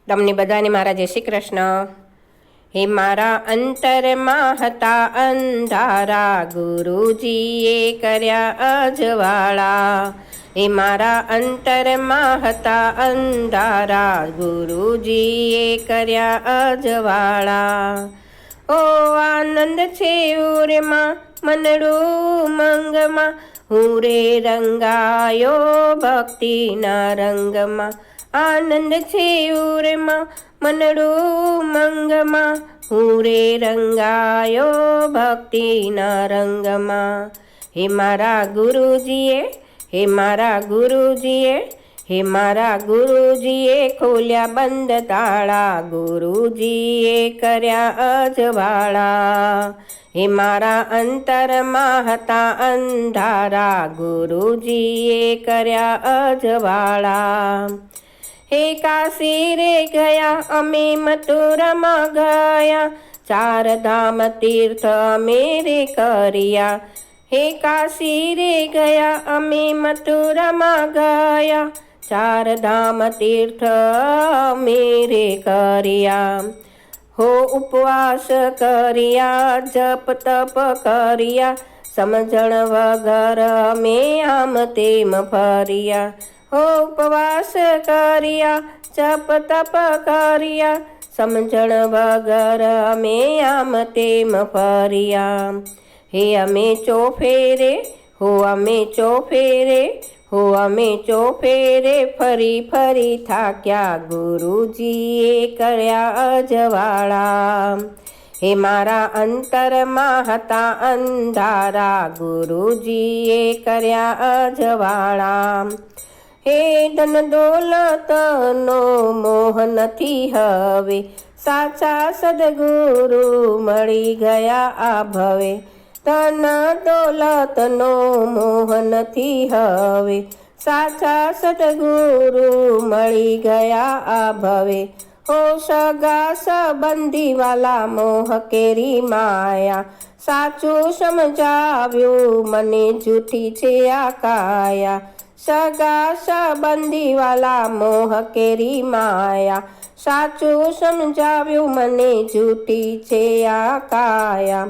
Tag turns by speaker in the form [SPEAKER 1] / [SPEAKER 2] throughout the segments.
[SPEAKER 1] તમને બધાને મારા જય શ્રી કૃષ્ણ। હે મારા અંતરમાં હતા અંધારા, ગુરુજીએ કર્યા અજવાળા। હે મારા અંતરમાં હતા અંધારા, ગુરુજીએ કર્યા અજવાળા। ઓ આનંદ છે ઉરમાં મનડું મંગમાં, હું રે રંગાયો ભક્તિના રંગમાં। આનંદ છે ઉરમાં મનડું મંગમાં, હું રે રંગાયો ભક્તિના રંગમાં। હે મારા ગુરુજીએ, હે મારા ગુરુજીએ, હે મારા ગુરુજીએ ખોલ્યા બંધ તાળા, ગુરુજીએ કર્યા અજવાળા। હે મારા અંતરમાં હતા અંધારા, ગુરુજીએ કર્યા અજવાળા। હે કાશી રે ગયા અમે મથુરામાં ગયા, ચાર ધામ તીર્થ અમે રે કર્યા। હે કાશી રે ગયા અમે મથુરામાં ગયા, ચાર ધામ તીર્થ અમે રે કર્યા। હો ઉપવાસ કર્યા, જપ તપ કર્યા, સમજણ વગર અમે આમ તેમ ફર્યા। હો ઉપવાસ કર્યા, જપ તપ કર્યા, સમજણ વગર અમે આમ તેમ ફર્યા। હે અમે ચોફેરે, હો અમે ચોફેરે, હો અમે ચોફેરે ફરી ફરી થાક્યા, ગુરુજીએ કર્યા અજવાળા। હે મારા અંતરમાં હતા અંધારા, ગુરુજીએ કર્યા અજવાળા। હે ધન દોલતનો મોહ નથી હવે, સાચા સદગુરુ મળી ગયા આ ભવે। ધન દોલતનો મોહ નથી હવે, સાચા સદગુરુ મળી ગયા આ ભવે। હો સગા સંબંધી વાલા મોહ કેરી માયા, સાચું સમજાવ્યું મને જૂઠી છે આ કાયા। સગા સંબંધી વાલા મોહ કેરી માયા, સાચું સમજાવ્યું મને જૂઠી છે આ કાયા।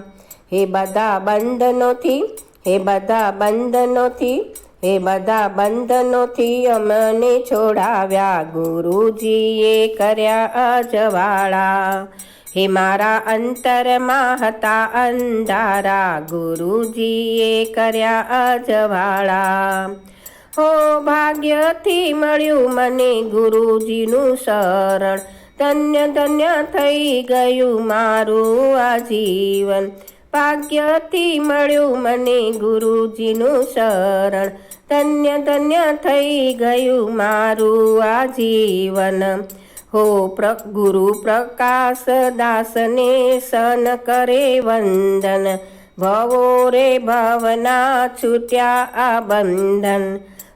[SPEAKER 1] હે બધા બંધનોથી, હે બધા બંધનોથી, હે બધા બંધનોથી અમને છોડાવ્યા, ગુરુજીએ કર્યા અજવાળા। હે મારા અંતરમાં હતા અંધારા, ગુરુજીએ કર્યા અજવાળા। હો ભાગ્યથી મળ્યું મને ગુરુજીનું શરણ, ધન્ય ધન્ય થઈ ગયું મારું આજીવન। ભાગ્યથી મળ્યું મને ગુરુજીનું શરણ, ધન્ય ધન્ય થઈ ગયું મારું આજીવન। હો ગુરુ પ્રકાશ દાસને સન કરે વંદન, ભવો રે ભવના છૂટ્યા આ બંધન।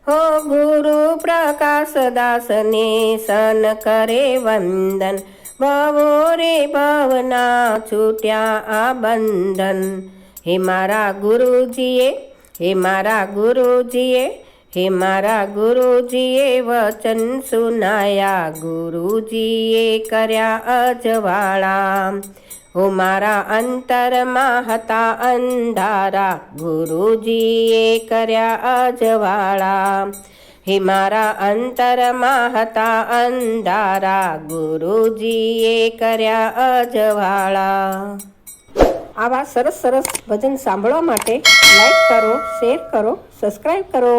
[SPEAKER 1] હો ગુરુ પ્રકાશ દાસને સન કરે વંદન, ભવો રે ભવના છૂટ્યા આ બંધન। હે મારા ગુરુજીએ, હે મારા ગુરુજીએ, હે મારા ગુરુજીએ વચન સુનાયા, ગુરુજીએ કર્યા અજવાળા। હો મારા અંતરમાં હતા અંધારા, ગુરુજીએ કર્યા અજવાળા। હે મારા અંતરમાં હતા અંધારા, ગુરુજીએ કર્યા અજવાળા। આવા સરસ સરસ ભજન સાંભળવા માટે લાઈક કરો, શેર કરો, સબસ્ક્રાઈબ કરો।